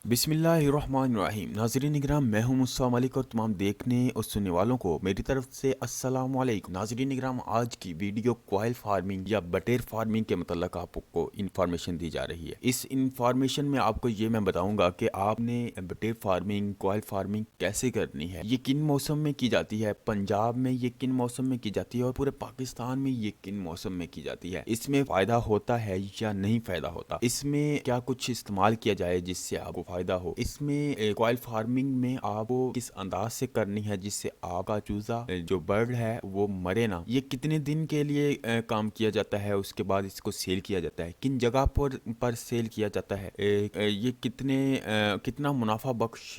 बिस्मिल्लाहिर्रहमानिर्रहीम। नाज़रीन इकराम, मैं हूं मुस्सा मलिक और तमाम देखने और सुनने वालों को मेरी तरफ से अस्सलाम वालेकुम। नाज़रीन इकराम, आज की वीडियो क्वाइल फार्मिंग या बटेर फार्मिंग के मतलब आपको इन्फॉर्मेशन दी जा रही है। इस इन्फॉर्मेशन में आपको ये मैं बताऊंगा कि आपने बटेर फार्मिंग, क्वाइल फार्मिंग कैसे करनी है, ये किन मौसम में की जाती है, पंजाब में ये किन मौसम में की जाती है और पूरे पाकिस्तान में ये किन मौसम में की जाती है, इसमें फ़ायदा होता है या नहीं फ़ायदा होता, इसमें क्या कुछ इस्तेमाल किया जाए जिससे आपको फायदा हो। इसमें कॉइल फार्मिंग में आपको किस अंदाज से करनी है जिससे आपका चूजा जो बर्ड है वो मरे ना। ये कितने दिन के लिए काम किया जाता है, उसके बाद इसको सेल किया जाता है, किन जगह पर सेल किया जाता है, ये कितना मुनाफा बख्श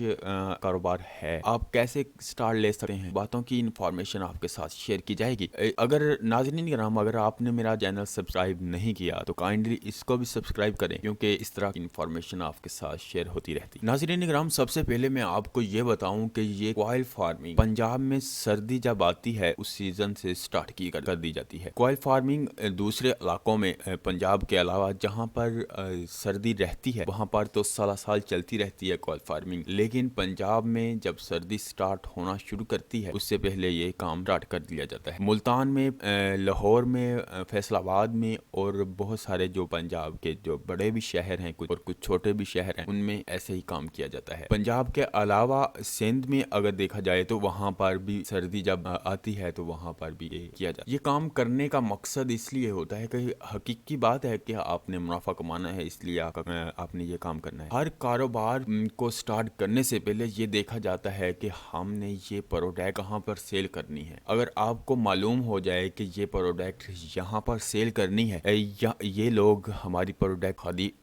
कारोबार है, आप कैसे स्टार्ट ले सकते हैं, बातों की इंफॉर्मेशन आपके साथ शेयर की जाएगी। अगर नाज़रीन कराम, अगर आपने मेरा चैनल सब्सक्राइब नहीं किया तो काइंडली इसको भी सब्सक्राइब करें, क्योंकि इस तरह की इंफॉर्मेशन आपके साथ शेयर होती रहती है। नाज़रीन इकराम, सबसे पहले मैं आपको ये बताऊं कि ये क्वाइल फार्मिंग पंजाब में सर्दी जब आती है उस सीजन से स्टार्ट की कर दी जाती है। क्वाइल फार्मिंग दूसरे इलाकों में पंजाब के अलावा जहां पर सर्दी रहती है वहां पर तो साल साल चलती रहती है क्वाइल फार्मिंग, लेकिन पंजाब में जब सर्दी स्टार्ट होना शुरू करती है उससे पहले ये काम स्टार्ट कर दिया जाता है। मुल्तान में, लाहौर में, फैसलाबाद में और बहुत सारे जो पंजाब के जो बड़े भी शहर हैं कुछ और कुछ छोटे भी शहर हैं उनमें ऐसे ही काम किया जाता है। पंजाब के अलावा सिंध में अगर देखा जाए तो वहां पर भी सर्दी जब आती है तो वहां पर भी ये किया जाता है। ये काम करने का मकसद इसलिए होता है कि हकीकी बात है कि आपने मुनाफा कमाना है, इसलिए आपने ये काम करना है। हर कारोबार को स्टार्ट करने से पहले ये देखा जाता है कि हमने ये प्रोडक्ट कहाँ पर सेल करनी है। अगर आपको मालूम हो जाए कि ये प्रोडक्ट यहाँ पर सेल करनी है या ये लोग हमारी प्रोडक्ट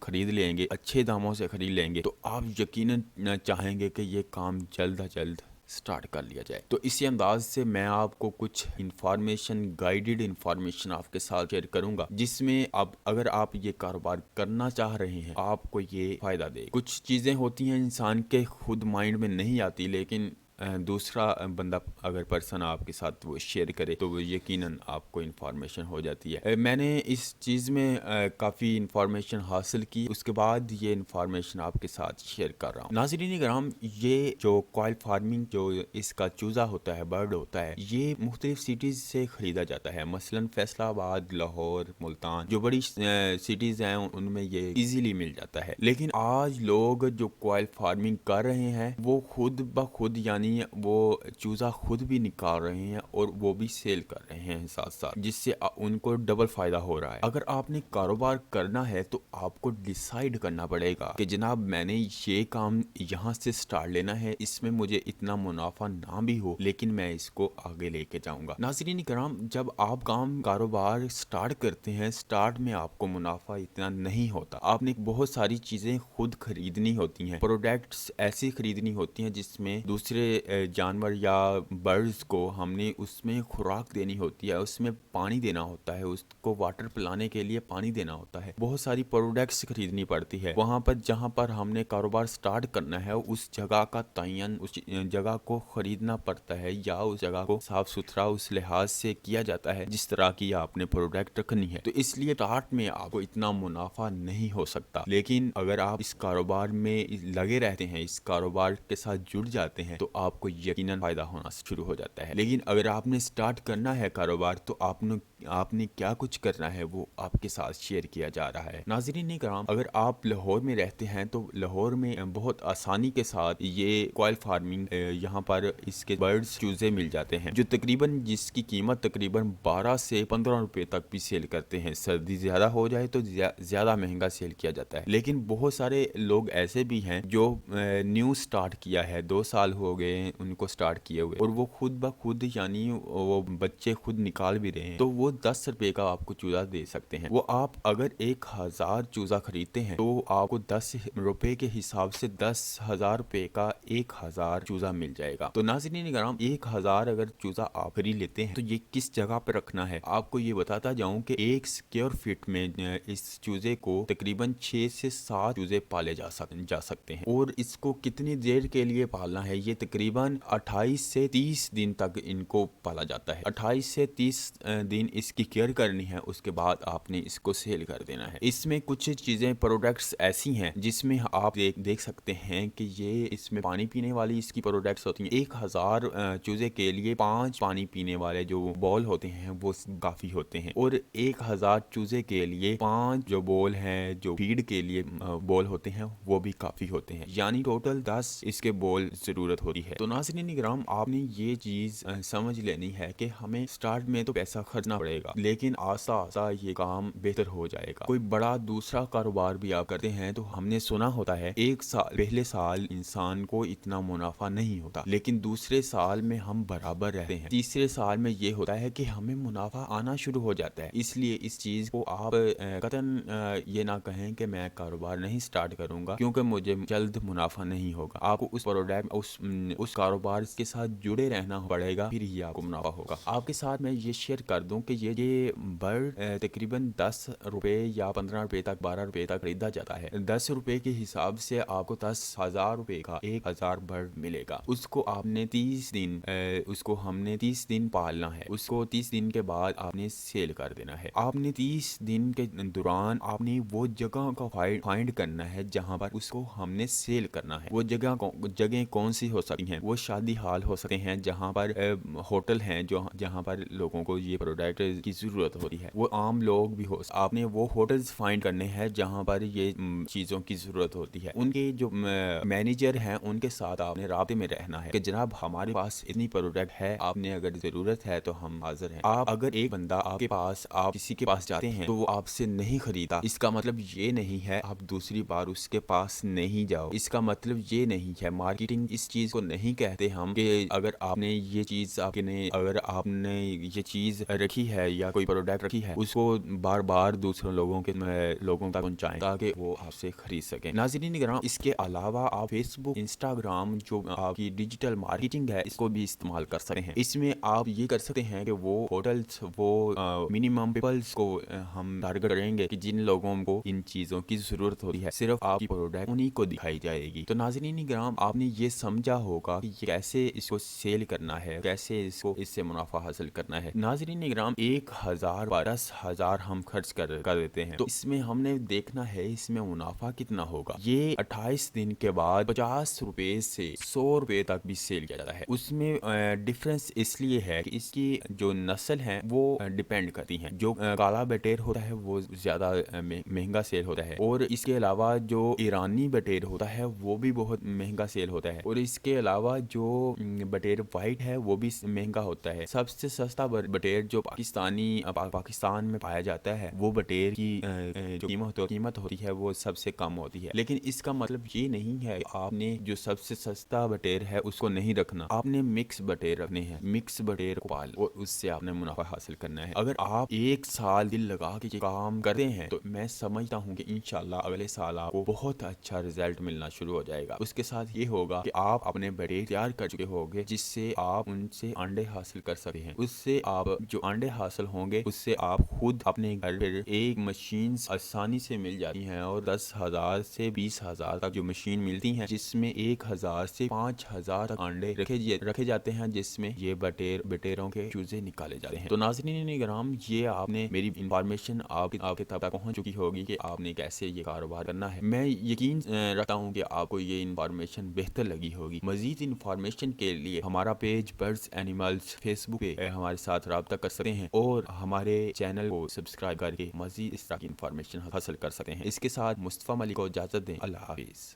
खरीद लेंगे, अच्छे दामों से खरीद लेंगे, तो आप यकीनन चाहेंगे कि ये काम जल्द अज जल्द स्टार्ट कर लिया जाए। तो इसी अंदाज से मैं आपको कुछ इंफॉर्मेशन, गाइडेड इंफॉर्मेशन आपके साथ शेयर करूंगा जिसमें अब अगर आप ये कारोबार करना चाह रहे हैं आपको ये फायदा दे। कुछ चीजें होती हैं इंसान के खुद माइंड में नहीं आती, लेकिन दूसरा बंदा अगर पर्सन आपके साथ वो शेयर करे तो वो यकीनन आपको इन्फॉर्मेशन हो जाती है। मैंने इस चीज़ में काफ़ी इन्फॉर्मेशन हासिल की, उसके बाद ये इन्फॉर्मेशन आपके साथ शेयर कर रहा हूँ। नाज़रीन कराम, ये जो क्वाइल फार्मिंग जो इसका चूज़ा होता है, बर्ड होता है, ये मुख्तलिफ सिटीज़ से ख़रीदा जाता है। मसलन फैसलाबाद, लाहौर, मुल्तान जो बड़ी सिटीज़ हैं उनमें ये ईजीली मिल जाता है। लेकिन आज लोग जो क्वाइल फार्मिंग कर रहे हैं वो खुद ब खुद यानी वो चूजा खुद भी निकाल रहे हैं और वो भी सेल कर रहे हैं साथ साथ, जिससे उनको डबल फायदा हो रहा है। अगर आपने कारोबार करना है तो आपको डिसाइड करना पड़ेगा कि जनाब मैंने ये काम यहाँ से स्टार्ट लेना है, इसमें मुझे इतना मुनाफा ना भी हो लेकिन मैं इसको आगे लेके जाऊंगा। नाज़रीन कराम, जब आप कारोबार स्टार्ट करते हैं, स्टार्ट में आपको मुनाफा इतना नहीं होता। आपने बहुत सारी चीजें खुद खरीदनी होती हैं, प्रोडक्ट्स ऐसी खरीदनी होती हैं जिसमें दूसरे जानवर या बर्ड्स को हमने उसमें खुराक देनी होती है, उसमें पानी देना होता है, उसको वाटर पिलाने के लिए पानी देना होता है, बहुत सारी प्रोडक्ट्स खरीदनी पड़ती है। वहाँ पर जहाँ पर हमने कारोबार स्टार्ट करना है उस जगह का तयन, उस जगह को खरीदना पड़ता है या उस जगह को साफ सुथरा उस लिहाज से किया जाता है जिस तरह की आपने प्रोडक्ट रखनी है। तो इसलिए स्टार्ट में आपको इतना मुनाफा नहीं हो सकता, लेकिन अगर आप इस कारोबार में लगे रहते हैं, इस कारोबार के साथ जुड़ जाते हैं तो आपको यकीनन फायदा होना शुरू हो जाता है। लेकिन अगर आपने स्टार्ट करना है कारोबार तो आपने क्या कुछ करना है वो आपके साथ शेयर किया जा रहा है। नाज़रीन कराम, अगर आप लाहौर में रहते हैं तो लाहौर में बहुत आसानी के साथ ये क्वाइल फार्मिंग यहाँ पर इसके बर्ड्स चूजे मिल जाते हैं जो तकरीबन जिसकी कीमत तकरीबन 12 से 15 रुपए तक भी सेल करते हैं। सर्दी ज्यादा हो जाए तो ज्यादा महंगा सेल किया जाता है। लेकिन बहुत सारे लोग ऐसे भी हैं जो न्यू स्टार्ट किया है, 2 साल हो गए उनको स्टार्ट किए हुए और वो खुद ब खुद यानी वो बच्चे खुद निकाल भी रहे हैं, तो वो 10 रुपए का आपको चूजा दे सकते हैं। वो आप अगर 1000 चूजा खरीदते हैं तो आपको 10 रुपए के हिसाब से 10,000 रुपए का 1000 चूजा मिल जाएगा। तो नाज़रीन कराम, 1000 अगर चूजा आप खरीद लेते हैं तो ये किस जगह पे रखना है आपको ये बताता जाऊं कि 1 स्क्वायर फीट में इस चूजे को तकरीबन 6 से 7 चूजे पाले जा सकते हैं। और इसको कितनी देर के लिए पालना है, ये तकरीबन 28 से 30 दिन तक इनको पाला जाता है। 28 से 30 दिन اس کی کیئر کرنی ہے، اس کے بعد آپ نے اس کو سیل کر دینا ہے۔ اس میں کچھ چیزیں پروڈکٹس ایسی ہیں جس میں آپ دیکھ سکتے ہیں کہ یہ اس میں پانی پینے والی اس کی پروڈکٹس ہوتی ہیں۔ 1000 چوزے کے لیے 5 پانی پینے والے جو بول ہوتے ہیں وہ کافی ہوتے ہیں، اور 1000 چوزے کے لیے 5 جو بول ہیں جو فیڈ کے لیے بول ہوتے ہیں وہ بھی کافی ہوتے ہیں، یعنی ٹوٹل 10 اس کے بول ضرورت ہوتی ہے۔ تو ناظرین کرام، آپ نے یہ چیز سمجھ لینی ہے کہ ہمیں سٹارٹ میں تو پیسہ خرچنا پڑے گا، لیکن آہستہ آہستہ یہ کام بہتر ہو جائے گا۔ کوئی بڑا دوسرا کاروبار بھی آپ کرتے ہیں تو ہم نے سنا ہوتا ہے ایک سال پہلے سال انسان کو اتنا منافع نہیں ہوتا، لیکن دوسرے سال میں ہم برابر رہتے ہیں، تیسرے سال میں یہ ہوتا ہے کہ ہمیں منافع آنا شروع ہو جاتا ہے۔ اس لیے اس چیز کو آپ قطعاً یہ نہ کہیں کہ میں کاروبار نہیں سٹارٹ کروں گا کیونکہ مجھے جلد منافع نہیں ہوگا۔ آپ کو اس پروڈکٹ اس کاروبار کے ساتھ جڑے رہنا پڑے گا، پھر ہی آپ کو منافع ہوگا۔ آپ کے ساتھ میں یہ شیئر کر دوں کہ یہ برڈ تقریباً 10 روپے یا 15 روپے تک 12 روپے تک خریدا جاتا ہے۔ 10 روپے کے حساب سے آپ کو 10,000 روپے کا 1000 برڈ ملے گا۔ اس کو آپ نے 30 دن ہم نے 30 دن پالنا ہے، اس کو 30 دن کے بعد آپ نے سیل کر دینا ہے۔ آپ نے 30 دن کے دوران آپ نے وہ جگہ کا فائنڈ کرنا ہے جہاں پر اس کو ہم نے سیل کرنا ہے۔ وہ جگہیں کون سی ہو سکتی ہیں؟ وہ شادی ہال ہو سکتے ہیں، جہاں پر ہوٹل ہیں جہاں پر لوگوں کو یہ پروڈکٹ کی ضرورت ہوتی ہے۔ وہ عام لوگ بھی ہو، آپ نے وہ ہوٹلز فائنڈ کرنے ہیں جہاں پر یہ چیزوں کی ضرورت ہوتی ہے۔ ان کے جو مینیجر ہیں ان کے ساتھ آپ نے رابطے میں رہنا ہے کہ جناب ہمارے پاس اتنی پروڈکٹ ہے، آپ نے اگر ضرورت ہے تو ہم حاضر ہیں۔ آپ اگر ایک بندہ آپ کسی کے پاس جاتے ہیں تو وہ آپ سے نہیں خریدا، اس کا مطلب یہ نہیں ہے آپ دوسری بار اس کے پاس نہیں جاؤ۔ اس کا مطلب یہ نہیں ہے، مارکیٹنگ اس چیز کو نہیں کہتے ہم کہ اگر آپ نے یہ چیز رکھی ہے یا کوئی پروڈکٹ رکھی ہے اس کو بار بار دوسرے لوگوں تک پہنچائیں تاکہ وہ آپ سے خرید سکیں۔ ناظرین کرام، اس کے علاوہ آپ فیس بک، انسٹاگرام جو آپ کی ڈیجیٹل مارکیٹنگ ہے اس کو بھی استعمال کر سکتے ہیں۔ اس میں آپ یہ کر سکتے ہیں کہ وہ ہوٹلز، وہ منیمم پیپلز کو ہم ٹارگٹ کریں گے کہ جن لوگوں کو ان چیزوں کی ضرورت ہوتی ہے، صرف آپ کی پروڈکٹ انہی کو دکھائی جائے گی۔ تو ناظرین کرام، آپ نے یہ سمجھا ہوگا کہ کیسے اس کو سیل کرنا ہے، کیسے اس سے منافع حاصل کرنا ہے۔ ناظرین کرام، 1000 10,000 ہم خرچ کر دیتے ہیں تو اس میں ہم نے دیکھنا ہے اس میں منافع کتنا ہوگا۔ یہ 28 دن کے بعد 50 روپے سے 100 روپے تک بھی سیل کیا جاتا ہے۔ اس میں ڈفرنس اس لیے ہے کہ اس کی جو نسل ہے وہ ڈیپینڈ کرتی ہیں۔ جو کالا بٹیر ہوتا ہے وہ زیادہ مہنگا سیل ہوتا ہے، اور اس کے علاوہ جو ایرانی بٹیر ہوتا ہے وہ بھی بہت مہنگا سیل ہوتا ہے، اور اس کے علاوہ جو بٹیر وائٹ ہے وہ بھی مہنگا ہوتا ہے۔ سب سے سستا بٹیر جو پاکستان میں پایا جاتا ہے وہ بٹیر کی جو قیمت ہوتی ہے وہ سب سے کم ہوتی ہے، لیکن اس کا مطلب یہ نہیں ہے آپ نے جو سب سے سستا بٹیر ہے اس کو نہیں رکھنا، آپ نے مکس بٹیر رکھنے ہیں، مکس بٹیر کو پال اور اس سے آپ نے منافع حاصل کرنا ہے۔ اگر آپ ایک سال دل لگا کے یہ کام کرتے ہیں تو میں سمجھتا ہوں کہ انشاءاللہ اگلے سال آپ کو بہت اچھا رزلٹ ملنا شروع ہو جائے گا۔ اس کے ساتھ یہ ہوگا کہ آپ اپنے بٹیر تیار کر چکے ہوگے جس سے آپ ان سے انڈے حاصل کر سکتے ہیں۔ اس سے آپ جو انڈے حاصل ہوں گے اس سے آپ خود اپنے گھر پر ایک مشین آسانی سے مل جاتی ہیں، اور 10,000 سے 20,000 تک جو مشین ملتی ہیں جس میں 1,000 سے 5,000 تک انڈے رکھے جاتے ہیں، جس میں یہ بٹیروں کے چوزے نکالے جاتے ہیں۔ تو ناظرین کرام، یہ آپ نے میری انفارمیشن آپ کے تک پہنچ چکی ہوگی کہ آپ نے کیسے یہ کاروبار کرنا ہے۔ میں یقین رکھتا ہوں کہ آپ کو یہ انفارمیشن بہتر لگی ہوگی۔ مزید انفارمیشن کے لیے ہمارا پیج برڈز اینیملز فیس بک پہ ہمارے ساتھ رابطہ کر سکتے ہیں، اور ہمارے چینل کو سبسکرائب کر کے مزید اس طرح کی انفارمیشن حاصل کر سکتے ہیں۔ اس کے ساتھ مصطفیٰ ملک کو اجازت دیں۔ اللہ حافظ۔